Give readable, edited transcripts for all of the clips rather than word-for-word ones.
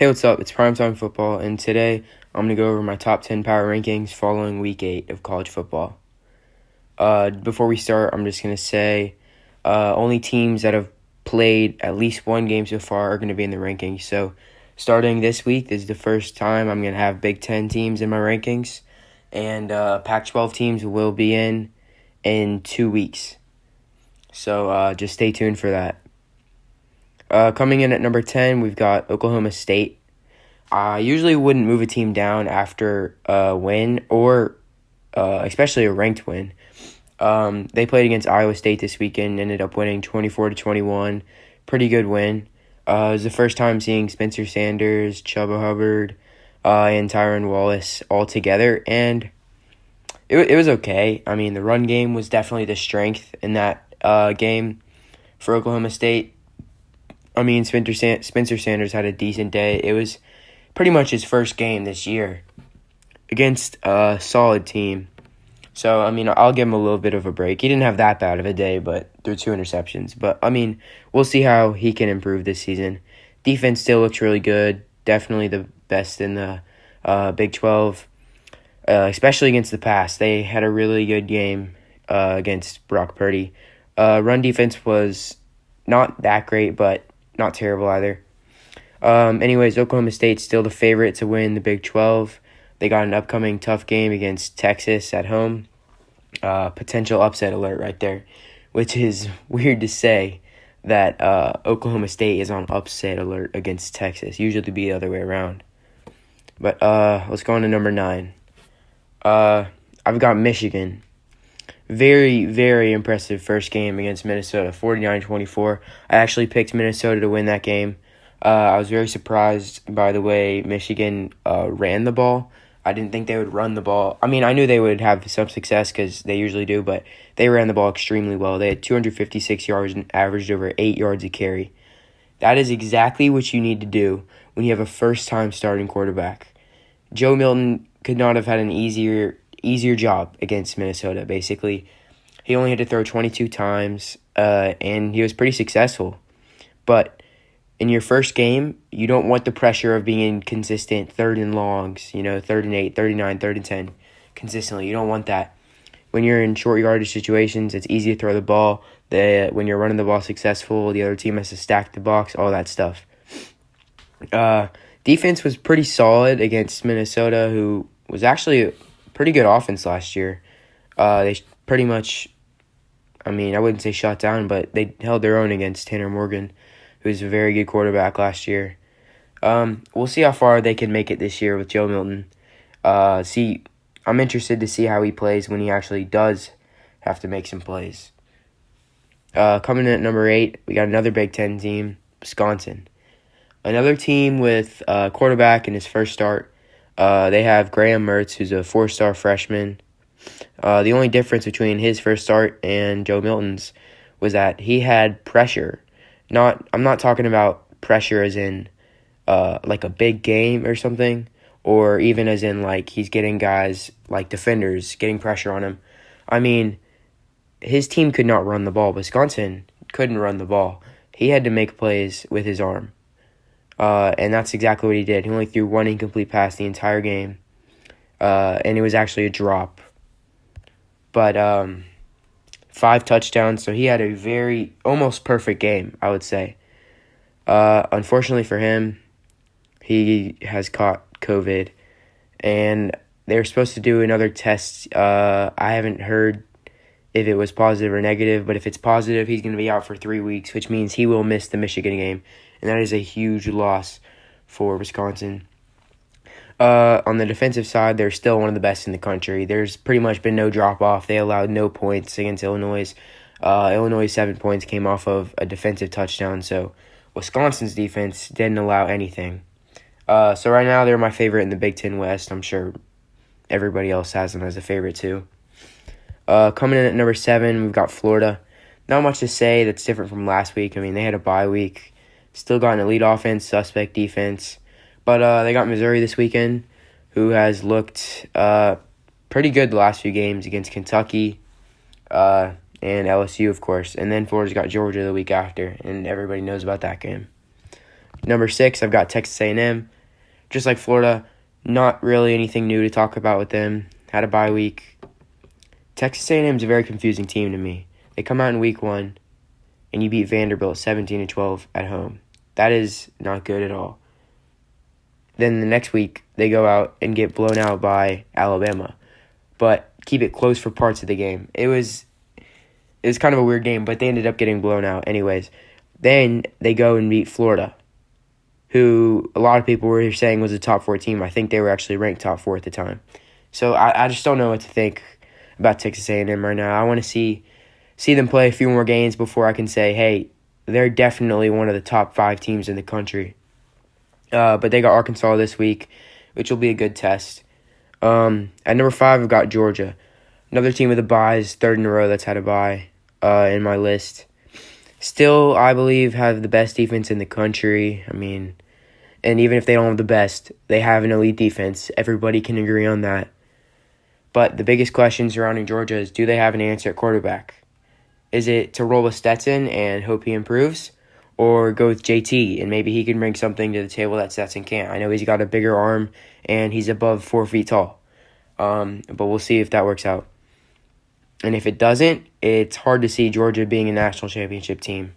Hey, what's up? It's Primetime Football, and today I'm going to go over my top 10 power rankings following Week 8 of college football. Before we start, I'm just going to say only teams that have played at least one game so far are going to be in the rankings. So starting this week, this is the first time I'm going to have Big 10 teams in my rankings, and Pac-12 teams will be in 2 weeks. So just stay tuned for that. Coming in at number 10, we've got Oklahoma State. I usually wouldn't move a team down after a win or especially a ranked win. They played against Iowa State this weekend, ended up winning 24-21. Pretty good win. It was the first time seeing Spencer Sanders, Chuba Hubbard, and Tyron Wallace all together, and it was okay. I mean, the run game was definitely the strength in that game for Oklahoma State. I mean, Spencer Sanders had a decent day. It was pretty much his first game this year against a solid team. So, I mean, I'll give him a little bit of a break. He didn't have that bad of a day, but threw 2 interceptions. But, I mean, we'll see how he can improve this season. Defense still looks really good. Definitely the best in the Big 12, especially against the pass. They had a really good game against Brock Purdy. Run defense was not that great, but not terrible either. Anyways, Oklahoma State's still the favorite to win the Big 12. They got an upcoming tough game against Texas at home. Potential upset alert right there, which is weird to say that Oklahoma State is on upset alert against Texas. Usually it'd be the other way around. But let's go on to number 9. I've got Michigan. Very, very impressive first game against Minnesota, 49-24. I actually picked Minnesota to win that game. I was very surprised by the way Michigan ran the ball. I didn't think they would run the ball. I mean, I knew they would have some success because they usually do, but they ran the ball extremely well. They had 256 yards and averaged over 8 yards a carry. That is exactly what you need to do when you have a first-time starting quarterback. Joe Milton could not have had an easier job against Minnesota, basically. He only had to throw 22 times, and he was pretty successful. But in your first game, you don't want the pressure of being consistent 3rd and longs, 3rd and 8, 3rd and 9, 3rd and 10 consistently. You don't want that. When you're in short yardage situations, it's easy to throw the ball. When you're running the ball successful, the other team has to stack the box, all that stuff. Defense was pretty solid against Minnesota, who was actually a pretty good offense last year. They pretty much, I wouldn't say shut down, but they held their own against Tanner Morgan, who's a very good quarterback last year. We'll see how far they can make it this year with Joe Milton. I'm interested to see how he plays when he actually does have to make some plays. Coming in at number 8, we got another Big 10 team, Wisconsin. Another team with a quarterback in his first start. They have Graham Mertz, who's a 4-star freshman. The only difference between his first start and Joe Milton's was that he had pressure. I'm not talking about pressure as in like a big game or something, or even as in like he's getting guys like defenders getting pressure on him. I mean, his team could not run the ball. Wisconsin couldn't run the ball. He had to make plays with his arm. And that's exactly what he did. He only threw 1 incomplete pass the entire game, and it was actually a drop. But 5 touchdowns, so he had a very almost perfect game, I would say. Unfortunately for him, he has caught COVID, and they were supposed to do another test. I haven't heard if it was positive or negative, but if it's positive, he's going to be out for 3 weeks, which means he will miss the Michigan game, and that is a huge loss for Wisconsin. On the defensive side, they're still one of the best in the country. There's pretty much been no drop-off. They allowed no points against Illinois. Illinois' 7 points came off of a defensive touchdown, so Wisconsin's defense didn't allow anything. So right now, they're my favorite in the Big Ten West. I'm sure everybody else has them as a favorite too. Coming in at number 7, we've got Florida. Not much to say that's different from last week. I mean, they had a bye week. Still got an elite offense, suspect defense. But they got Missouri this weekend, who has looked pretty good the last few games against Kentucky and LSU, of course. And then Florida's got Georgia the week after, and everybody knows about that game. Number 6, I've got Texas A&M. Just like Florida, not really anything new to talk about with them. Had a bye week. Texas A&M is a very confusing team to me. They come out in week 1, and you beat Vanderbilt 17-12 at home. That is not good at all. Then the next week, they go out and get blown out by Alabama, but keep it close for parts of the game. It was kind of a weird game, but they ended up getting blown out anyways. Then they go and beat Florida, who a lot of people were saying was a top 4 team. I think they were actually ranked top 4 at the time. So I just don't know what to think about Texas A&M right now. I want to see them play a few more games before I can say, hey, they're definitely one of the top 5 teams in the country. But they got Arkansas this week, which will be a good test. At number 5, I've got Georgia. Another team with a bye, is third in a row that's had a bye in my list. Still, I believe, have the best defense in the country. I mean, and even if they don't have the best, they have an elite defense. Everybody can agree on that. But the biggest question surrounding Georgia is, do they have an answer at quarterback? Is it to roll with Stetson and hope he improves? Or go with JT and maybe he can bring something to the table that Stetson can't? I know he's got a bigger arm and he's above 4 feet tall. But we'll see if that works out. And if it doesn't, it's hard to see Georgia being a national championship team.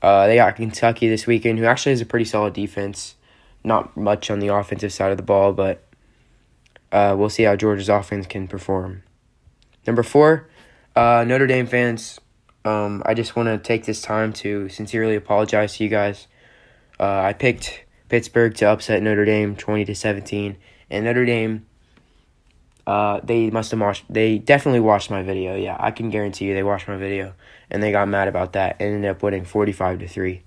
They got Kentucky this weekend, who actually has a pretty solid defense. Not much on the offensive side of the ball, but we'll see how Georgia's offense can perform. Number 4, Notre Dame fans. I just want to take this time to sincerely apologize to you guys. I picked Pittsburgh to upset Notre Dame 20-17, and Notre Dame, they definitely watched my video. Yeah, I can guarantee you they watched my video, and they got mad about that and ended up winning 45-3.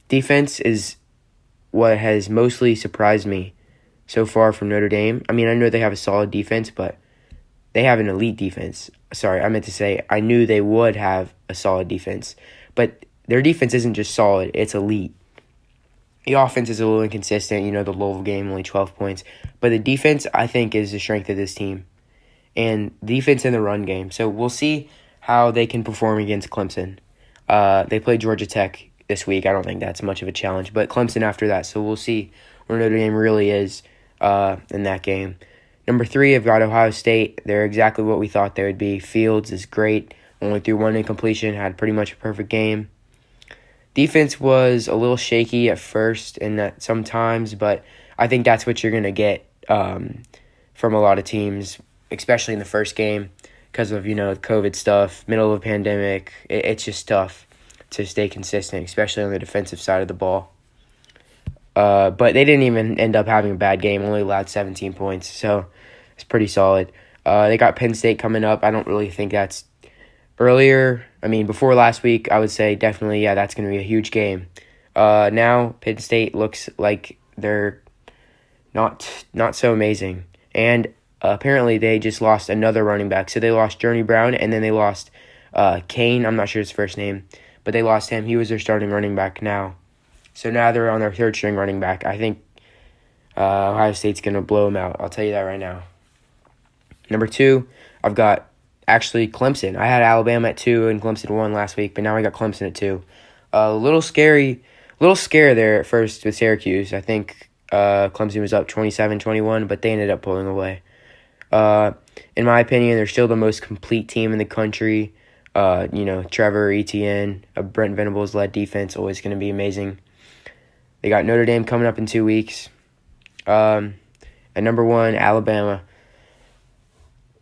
Defense is what has mostly surprised me so far from Notre Dame. I mean, I know they have a solid defense, but they have an elite defense. Sorry, I meant to say I knew they would have a solid defense, but their defense isn't just solid, it's elite. The offense is a little inconsistent, the Louisville game, only 12 points. But the defense, I think, is the strength of this team. And defense in the run game. So we'll see how they can perform against Clemson. They play Georgia Tech this week. I don't think that's much of a challenge. But Clemson after that. So we'll see where Notre Dame really is in that game. Number 3, I've got Ohio State. They're exactly what we thought they would be. Fields is great. Only threw 1 incompletion. Had pretty much a perfect game. Defense was a little shaky at first and that sometimes, but I think that's what you're going to get from a lot of teams, especially in the first game because of, COVID stuff, middle of a pandemic. It's just tough to stay consistent, especially on the defensive side of the ball. But they didn't even end up having a bad game, only allowed 17 points, so it's pretty solid. They got Penn State coming up. I don't really think that's before last week, I would say definitely, that's going to be a huge game. Now, Penn State looks like they're not so amazing. And apparently they just lost another running back. So they lost Journey Brown, and then they lost Kane. I'm not sure his first name, but they lost him. He was their starting running back now. So now they're on their third-string running back. I think Ohio State's going to blow them out. I'll tell you that right now. Number 2, I've got actually Clemson. I had Alabama at 2 and Clemson 1 last week, but now I got Clemson at 2. A little scare there at first with Syracuse. I think Clemson was up 27-21, but they ended up pulling away. In my opinion, they're still the most complete team in the country. Trevor Etienne, a Brent Venables-led defense, always going to be amazing. They got Notre Dame coming up in 2 weeks. At number 1, Alabama.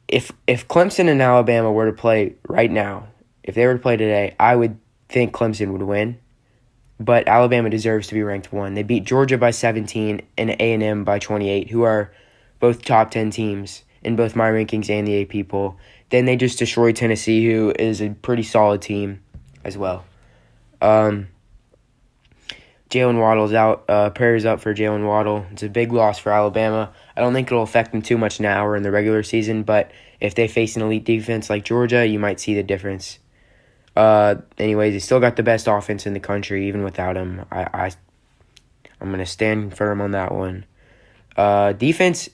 If Clemson and Alabama were to play right now, if they were to play today, I would think Clemson would win. But Alabama deserves to be ranked 1. They beat Georgia by 17 and A&M by 28, who are both top 10 teams in both my rankings and the AP poll. Then they just destroyed Tennessee, who is a pretty solid team as well. Jalen Waddle's out. Prayers up for Jalen Waddle. It's a big loss for Alabama. I don't think it'll affect them too much now or in the regular season, but if they face an elite defense like Georgia, you might see the difference. Anyways, they still got the best offense in the country, even without him. I'm going to stand firm on that one. Defense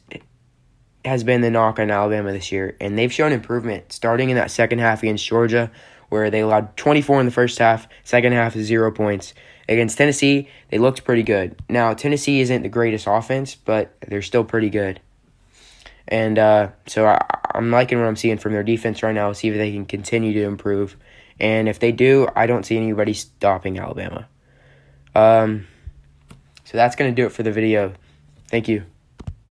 has been the knock on Alabama this year, and they've shown improvement starting in that second half against Georgia, where they allowed 24 in the first half, second half 0 points. Against Tennessee, they looked pretty good. Now, Tennessee isn't the greatest offense, but they're still pretty good. And so I'm liking what I'm seeing from their defense right now. See if they can continue to improve. And if they do, I don't see anybody stopping Alabama. So that's going to do it for the video. Thank you.